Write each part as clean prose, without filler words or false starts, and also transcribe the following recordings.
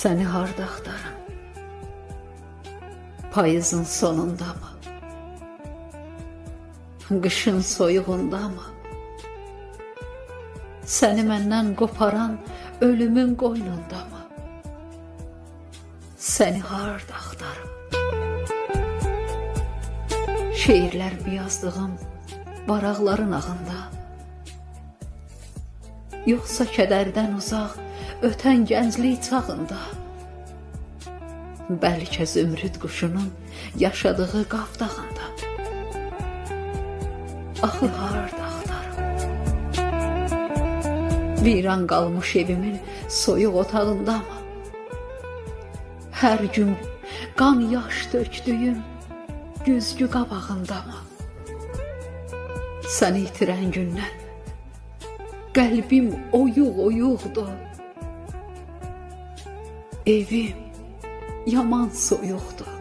Səni harda axtarım? Payızın sonunda mı? Qışın soyuğunda mı? Səni məndən qoparan ölümün qoynunda mı? Səni harda axtarım? Şeirlərimi yazdığım varaqların ağında, yoxsa kədərdən uzaq ötən gənclik çağında, bəlkə zümrüd quşunun yaşadığı qafdağında. Axı harda axtarım? Viran qalmış evimin soyuq otağında mı? Hər gün qan yaş tökdüyüm güzgü qabağında mı? Səni itirən gündən qəlbim oyuq-oyuqdur. Evim yaman soyuqdur.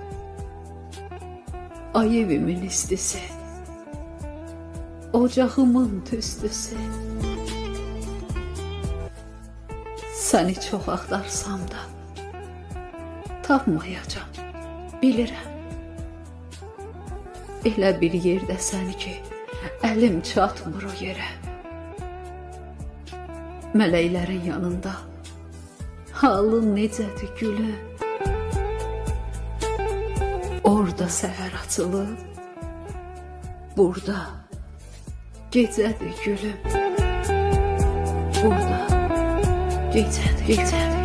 Ay evimin istisi, ocağımın tüstüsü. Səni çox axtarsam da tapmayacam, bilirəm. Elə bir yerdəsən ki, əlim çatmır o yerə. Mələklərin yanında halın necədir gülüm? Orada səhər açılıb, burada gecədir gülüm. Burada gecədir.